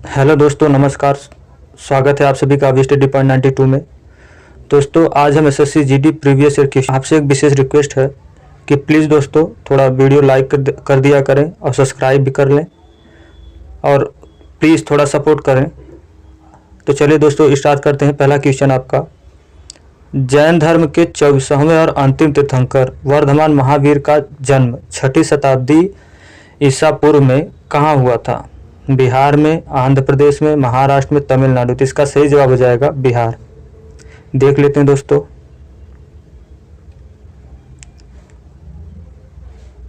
Hello दोस्तों, नमस्कार। स्वागत है आप सभी का अभी स्टडी पॉइंट 92 में। दोस्तों, आज हम SSC GD previous year question. आपसे एक विशेष रिक्वेस्ट है कि प्लीज़ दोस्तों थोड़ा वीडियो लाइक कर दिया करें और सब्सक्राइब भी कर लें और प्लीज़ थोड़ा सपोर्ट करें। तो चलिए दोस्तों स्टार्ट करते हैं। पहला क्वेश्चन आपका, जैन धर्म के 24वें और अंतिम तीर्थंकर वर्धमान महावीर का जन्म 6ठी शताब्दी ईसा पूर्व में कहाँ हुआ था? बिहार में, आंध्र प्रदेश में, महाराष्ट्र में, तमिलनाडु। तो इसका सही जवाब हो जाएगा बिहार। देख लेते हैं दोस्तों,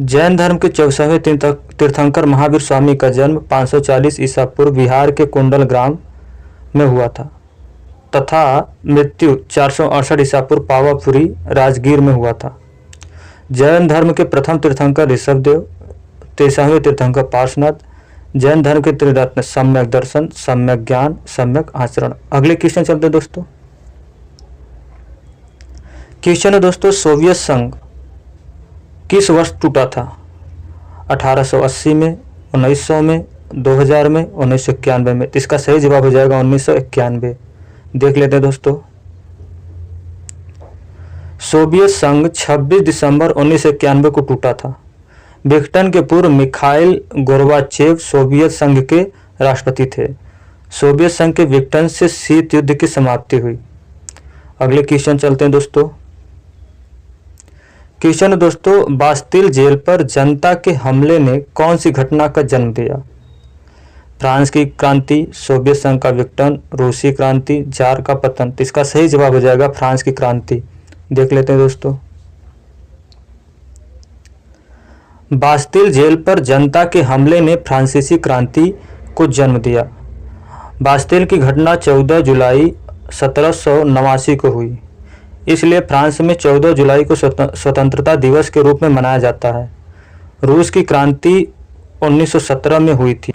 जैन धर्म के 24वें तीर्थंकर महावीर स्वामी का जन्म 540 ईसा पूर्व बिहार के कुंडल ग्राम में हुआ था तथा मृत्यु 468 ईसा पूर्व पावापुरी राजगीर में हुआ था। जैन धर्म के प्रथम तीर्थंकर ऋषभदेव, 23वें तीर्थंकर पार्श्वनाथ। जैन धर्म के त्रिरत्न सम्यक दर्शन, सम्यक ज्ञान, सम्यक आचरण। अगले क्वेश्चन चलते हैं दोस्तों। क्वेश्चन है दोस्तों, सोवियत संघ किस वर्ष टूटा था? 1880 में, 1900 में, 2000 में, 1991 में। तो इसका सही जवाब हो जाएगा 1991। देख लेते हैं दोस्तों, सोवियत संघ 26 दिसंबर 1991 को टूटा था। विघटन के पूर्व मिखाइल गोर्बाचेव सोवियत संघ के राष्ट्रपति थे। सोवियत संघ के विघटन से शीत युद्ध की समाप्ति हुई। अगले क्वेश्चन चलते हैं दोस्तों। क्वेश्चन दोस्तों, बास्तिल जेल पर जनता के हमले ने कौन सी घटना का जन्म दिया? फ्रांस की क्रांति, सोवियत संघ का विघटन, रूसी क्रांति, जार का पतन। तो इसका सही जवाब हो जाएगा फ्रांस की क्रांति। देख लेते हैं दोस्तों, बास्तिल जेल पर जनता के हमले ने फ्रांसीसी क्रांति को जन्म दिया। बास्तिल की घटना 14 जुलाई 1789 को हुई, इसलिए फ्रांस में 14 जुलाई को स्वतंत्रता दिवस के रूप में मनाया जाता है। रूस की क्रांति 1917 में हुई थी,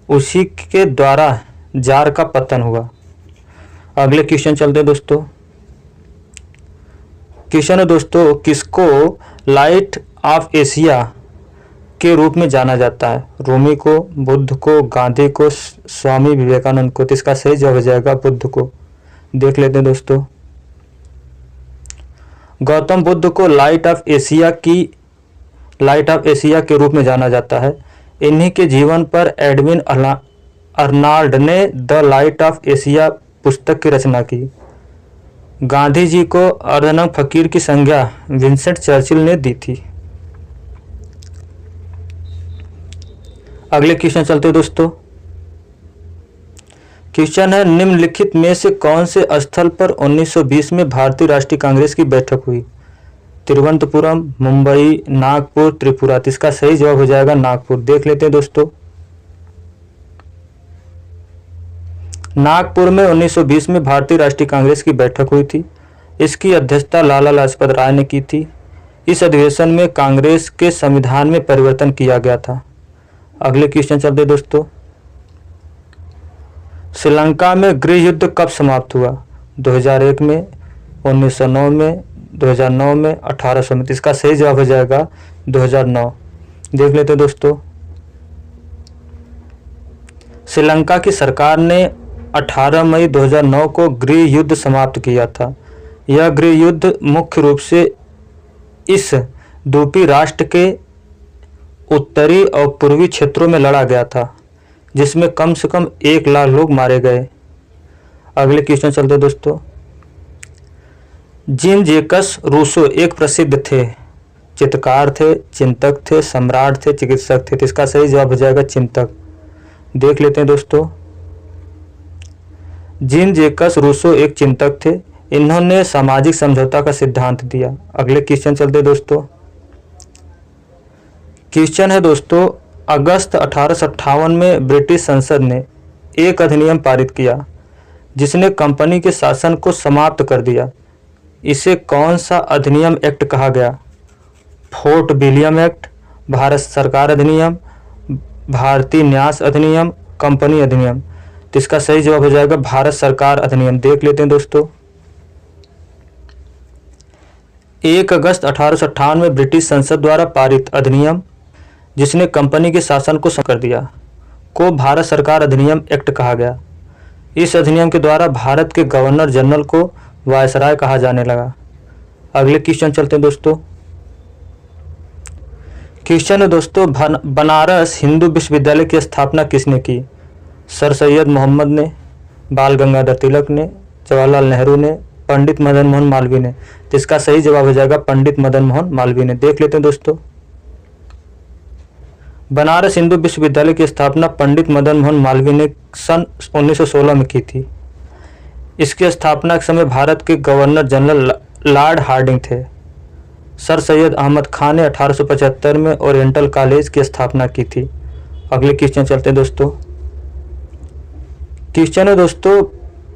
उसी के द्वारा जार का पतन हुआ। अगले क्वेश्चन चलते हैं दोस्तों। क्वेश्चन है दोस्तों, किसको लाइट ऑफ एशिया के रूप में जाना जाता है? रूमी को, बुद्ध को, गांधी को, स्वामी विवेकानंद को। तो इसका सही जवाब हो जाएगा बुद्ध को। देख लेते हैं दोस्तों, गौतम बुद्ध को लाइट ऑफ एशिया के रूप में जाना जाता है। इन्हीं के जीवन पर एडविन अर्नाल्ड ने द लाइट ऑफ एशिया पुस्तक की रचना की। गांधी जी को अर्धनग्न फकीर की संज्ञा विंसेंट चर्चिल ने दी थी। अगले क्वेश्चन चलते हैं दोस्तों। क्वेश्चन है, निम्नलिखित में से कौन से स्थल पर 1920 में भारतीय राष्ट्रीय कांग्रेस की बैठक हुई? तिरुवनंतपुरम, मुंबई, नागपुर, त्रिपुरा। इसका सही जवाब हो जाएगा नागपुर। देख लेते हैं दोस्तों, नागपुर में 1920 में भारतीय राष्ट्रीय कांग्रेस की बैठक हुई थी। इसकी अध्यक्षता लाला लाजपत राय ने की थी। इस अधिवेशन में कांग्रेस के संविधान में परिवर्तन किया गया था। अगले क्वेश्चन चलते हैं दोस्तों। श्रीलंका में गृह युद्ध कब समाप्त हुआ? 2001 में, 1909 में, 2009 में, 1800 में। इसका सही जवाब हो जाएगा 2009। देख लेते हैं दोस्तों, श्रीलंका की सरकार ने 18 मई 2009 को गृह युद्ध समाप्त किया था। यह गृह युद्ध मुख्य रूप से इस द्वीपीय राष्ट्र के उत्तरी और पूर्वी क्षेत्रों में लड़ा गया था, जिसमें कम से कम 1 लाख लोग मारे गए। अगले क्वेश्चन चलते दोस्तों। जीन जैकस रूसो एक प्रसिद्ध थे, चित्रकार थे, चिंतक थे, सम्राट थे, चिकित्सक थे। तो इसका सही जवाब हो जाएगा चिंतक। देख लेते हैं दोस्तों, जीन जैकस रूसो एक चिंतक थे। इन्होंने सामाजिक समझौता का सिद्धांत दिया। अगले क्वेश्चन चलते दोस्तों। क्वेश्चन है दोस्तों, अगस्त 1858 में ब्रिटिश संसद ने एक अधिनियम पारित किया जिसने कंपनी के शासन को समाप्त कर दिया। इसे कौन सा अधिनियम एक्ट कहा गया? फोर्ट विलियम एक्ट, भारत सरकार अधिनियम, भारतीय न्यास अधिनियम, कंपनी अधिनियम। तो इसका सही जवाब हो जाएगा भारत सरकार अधिनियम। देख लेते हैं दोस्तों, 1 अगस्त 1858 में ब्रिटिश संसद द्वारा पारित अधिनियम जिसने कंपनी के शासन को कर दिया। को भारत सरकार अधिनियम एक्ट कहा गया। इस अधिनियम के द्वारा भारत के गवर्नर जनरल को वायसराय कहा जाने लगा। अगले क्वेश्चन चलते हैं दोस्तों। क्वेश्चन है दोस्तों, बनारस हिंदू विश्वविद्यालय की स्थापना किसने की? सर सैयद मोहम्मद ने, बाल गंगाधर तिलक ने, जवाहरलाल नेहरू ने, पंडित मदन मोहन मालवीय ने। तो इसका सही जवाब हो जाएगा पंडित मदन मोहन मालवीय ने। देख लेते हैं दोस्तों। बनारस हिंदू विश्वविद्यालय की स्थापना पंडित मदन मोहन मालवीय ने सन 1916 में की थी। इसकी स्थापना के समय भारत के गवर्नर जनरल लॉर्ड हार्डिंग थे। सर सैयद अहमद खान ने 1875 में ओरिएंटल कॉलेज की स्थापना की थी। अगले क्वेश्चन चलते हैं दोस्तों। क्वेश्चन है दोस्तों,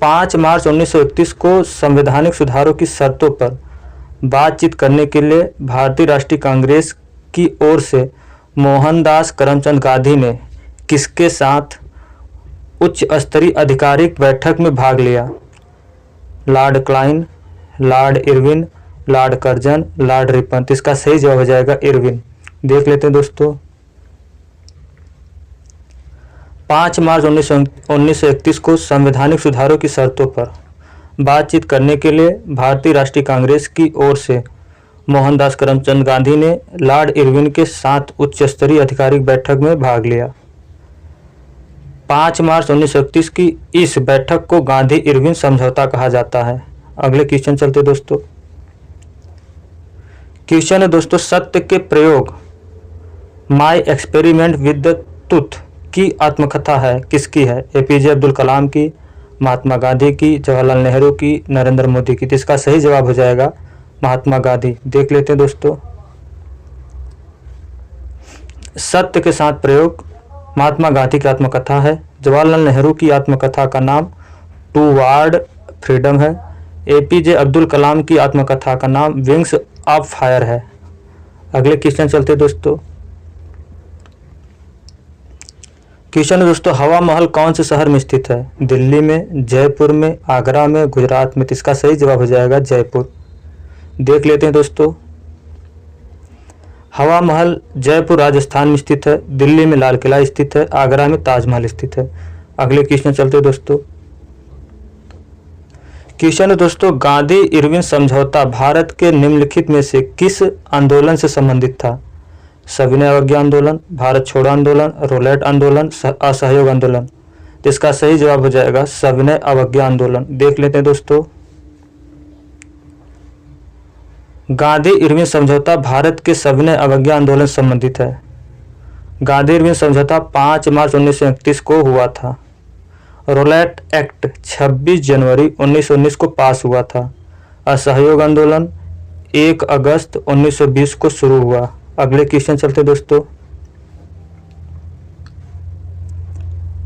5 मार्च 1931 को संवैधानिक सुधारों की शर्तों पर बातचीत करने के लिए भारतीय राष्ट्रीय कांग्रेस की ओर से मोहनदास करमचंद गांधी ने किसके साथ उच्च स्तरीय आधिकारिक बैठक में भाग लिया? Lord Kline, Lord Irwin, Lord Curzon, Lord Ripon. इसका सही जवाब हो जाएगा इरविन। देख लेते हैं दोस्तों। 5 मार्च 1931 को संवैधानिक सुधारों की शर्तों पर बातचीत करने के लिए भारतीय राष्ट्रीय कांग्रेस की ओर से मोहनदास करमचंद गांधी ने लॉर्ड इरविन के साथ उच्च स्तरीय आधिकारिक बैठक में भाग लिया। 5 मार्च 1931 की इस बैठक को गांधी इरविन समझौता कहा जाता है। अगले क्वेश्चन चलते दोस्तों। क्वेश्चन है दोस्तों, सत्य के प्रयोग my experiment with the truth की आत्मकथा है किसकी है? एपीजे अब्दुल कलाम की, महात्मा गांधी की, जवाहरलाल नेहरू की, नरेंद्र मोदी की। तो इसका सही जवाब हो जाएगा महात्मा गांधी। देख लेते हैं दोस्तों। सत्य के साथ प्रयोग महात्मा गांधी की आत्मकथा है। जवाहरलाल नेहरू की आत्मकथा का नाम टूवर्ड फ्रीडम है। एपीजे अब्दुल कलाम की आत्मकथा का नाम विंग्स ऑफ फायर है। अगले क्वेश्चन चलते दोस्तों। क्वेश्चन है दोस्तों, हवा महल कौन से शहर में स्थित है? दिल्ली में, जयपुर में, आगरा में, गुजरात में। तो इसका सही जवाब हो जाएगा जयपुर। देख लेते हैं दोस्तों। हवा महल जयपुर राजस्थान में स्थित है, दिल्ली में लाल किला स्थित है, आगरा में ताजमहल स्थित है। अगले क्वेश्चन चलते हैं दोस्तों। क्वेश्चन है दोस्तों, गांधी इरविन समझौता भारत के निम्नलिखित में से किस आंदोलन से संबंधित था? सविनय अवज्ञा आंदोलन, भारत छोड़ो आंदोलन, रोलेट आंदोलन, असहयोग आंदोलन। तो इसका सही जवाब हो जाएगा सविनय अवज्ञा आंदोलन। देख लेते हैं दोस्तों। गांधी इरविन समझौता भारत के सविनय अवज्ञा आंदोलन से संबंधित है। गांधी इरविन समझौता 5 मार्च 1931 को हुआ था। रोलेट एक्ट 26 जनवरी 1919 को पास हुआ था। असहयोग आंदोलन 1 अगस्त 1920 को शुरू हुआ। अगले क्वेश्चन चलते दोस्तों।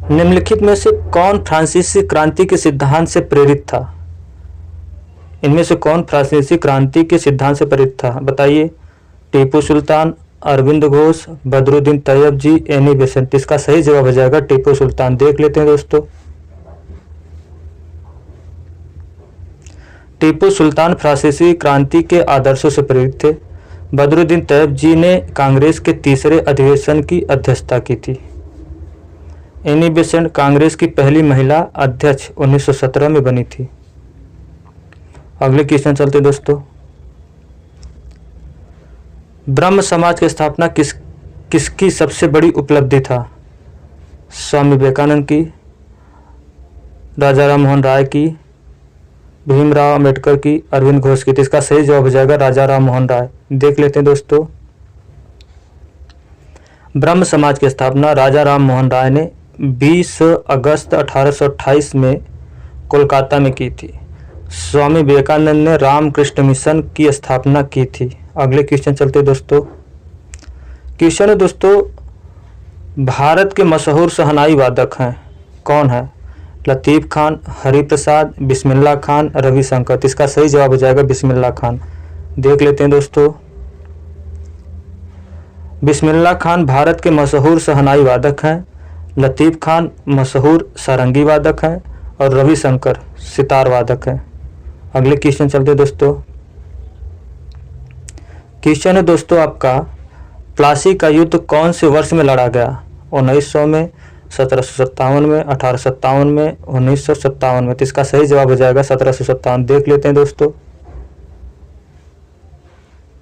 निम्नलिखित में से कौन फ्रांसीसी क्रांति के सिद्धांत से प्रेरित था? इनमें से कौन फ्रांसीसी क्रांति के सिद्धांत से प्रेरित था? बताइए। टीपू सुल्तान, अरविंद घोष, बदरुद्दीन तैयब जी, एनी बेसेंट। इसका सही जवाब हो जाएगा टीपू सुल्तान। देख लेते हैं दोस्तों। टीपू सुल्तान फ्रांसीसी क्रांति के आदर्शों से प्रेरित थे। बदरुद्दीन तैयब जी ने कांग्रेस के तीसरे अधिवेशन की अध्यक्षता की थी। एनी बेसेंट कांग्रेस की पहली महिला अध्यक्ष 1917 में बनी थी। अगले क्वेश्चन चलते दोस्तों। ब्रह्म समाज की स्थापना किसकी सबसे बड़ी उपलब्धि था? स्वामी विवेकानंद की, राजा राम मोहन राय की, भीमराव अंबेडकर की, अरविंद घोष की। तो इसका सही जवाब हो जाएगा राजा राम मोहन राय। देख लेते हैं दोस्तों। ब्रह्म समाज की स्थापना राजा राम मोहन राय ने 20 अगस्त 1828 में कोलकाता में की थी। स्वामी विवेकानंद ने रामकृष्ण मिशन की स्थापना की थी। अगले क्वेश्चन चलते दोस्तों। क्वेश्चन है दोस्तों, भारत के मशहूर शहनाई वादक हैं कौन है? लतीफ़ खान, हरिप्रसाद, बिस्मिल्लाह खान, रविशंकर। इसका सही जवाब हो जाएगा बिस्मिल्लाह खान। देख लेते हैं दोस्तों। बिस्मिल्लाह खान भारत के मशहूर शहनाई वादक हैं। लतीफ़ खान मशहूर सारंगी वादक हैं और रविशंकर सितार वादक हैं। अगले क्वेश्चन चलते दोस्तों। क्वेश्चन है दोस्तों आपका, प्लासी का युद्ध कौन से वर्ष में लड़ा गया? 1900 में, 1757 में, 1857 में, 1957 में। तो इसका सही जवाब हो जाएगा 1757। देख लेते हैं दोस्तों।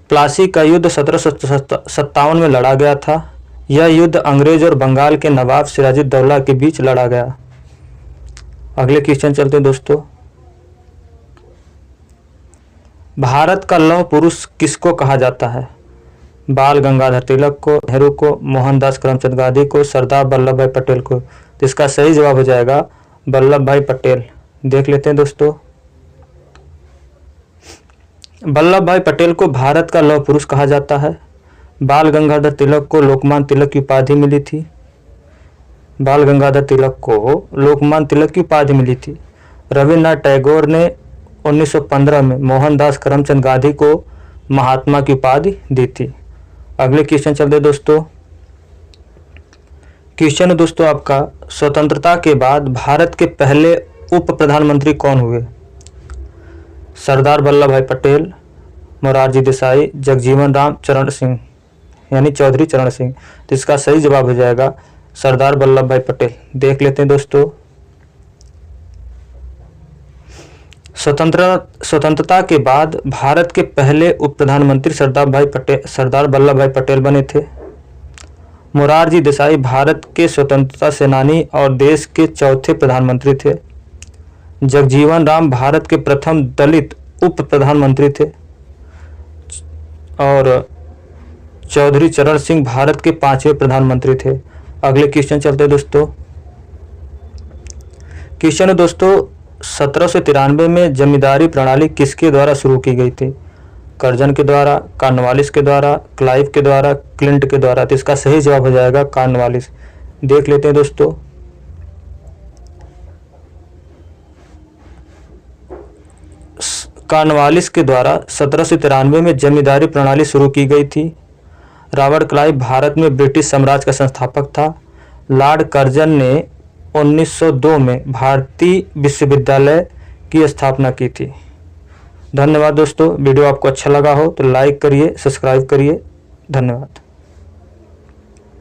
प्लासी का युद्ध 1757 में लड़ा गया था। यह युद्ध अंग्रेज और बंगाल के नवाब सिराजुद्दौला के बीच लड़ा गया। अगले क्वेश्चन चलते हैं दोस्तों। भारत का लौह पुरुष किसको कहा जाता है? बाल गंगाधर तिलक को, नेहरू को, मोहनदास करमचंद गांधी को, सरदार वल्लभ भाई पटेल को। तो इसका सही जवाब हो जाएगा वल्लभ भाई पटेल। देख लेते हैं दोस्तों। वल्लभ भाई पटेल को भारत का लौह पुरुष कहा जाता है। बाल गंगाधर तिलक को लोकमान्य तिलक की उपाधि मिली थी। बाल गंगाधर तिलक को लोकमान्य तिलक की उपाधि मिली थी। रविन्द्रनाथ टैगोर ने 1915 में मोहनदास करमचंद गांधी को महात्मा की उपाधि दी थी। अगले क्वेश्चन चलते दोस्तों। क्वेश्चन दोस्तों आपका, स्वतंत्रता के बाद भारत के पहले उप प्रधानमंत्री कौन हुए? सरदार वल्लभ भाई पटेल, मोरारजी देसाई, जगजीवन राम, चरण सिंह यानी चौधरी चरण सिंह। तो इसका सही जवाब हो जाएगा सरदार वल्लभ भाई पटेल। देख लेते हैं दोस्तों। स्वतंत्रता के बाद भारत के पहले उप प्रधानमंत्री सरदार वल्लभ भाई पटेल बने थे। मोरारजी देसाई भारत के स्वतंत्रता सेनानी और देश के चौथे प्रधानमंत्री थे। जगजीवन राम भारत के प्रथम दलित उप प्रधानमंत्री थे और चौधरी चरण सिंह भारत के 5वें प्रधानमंत्री थे। अगले क्वेश्चन चलते हैं दोस्तों। क्वेश्चन दोस्तों, 1793 में जमींदारी प्रणाली किसके द्वारा शुरू की गई थी? कर्जन के द्वारा, कॉर्नवालिस के द्वारा, क्लाइव के द्वारा, क्लिंट के द्वारा। तो इसका सही जवाब हो जाएगा कॉर्नवालिस। देख लेते हैं दोस्तों। कॉर्नवालिस के द्वारा 1793 में जमींदारी प्रणाली शुरू की गई थी। रॉबर्ट क्लाइव भारत में ब्रिटिश साम्राज्य का संस्थापक था। लॉर्ड कर्जन ने 1902 में भारतीय विश्वविद्यालय की स्थापना की थी। धन्यवाद दोस्तों। वीडियो आपको अच्छा लगा हो तो लाइक करिए, सब्सक्राइब करिए। धन्यवाद।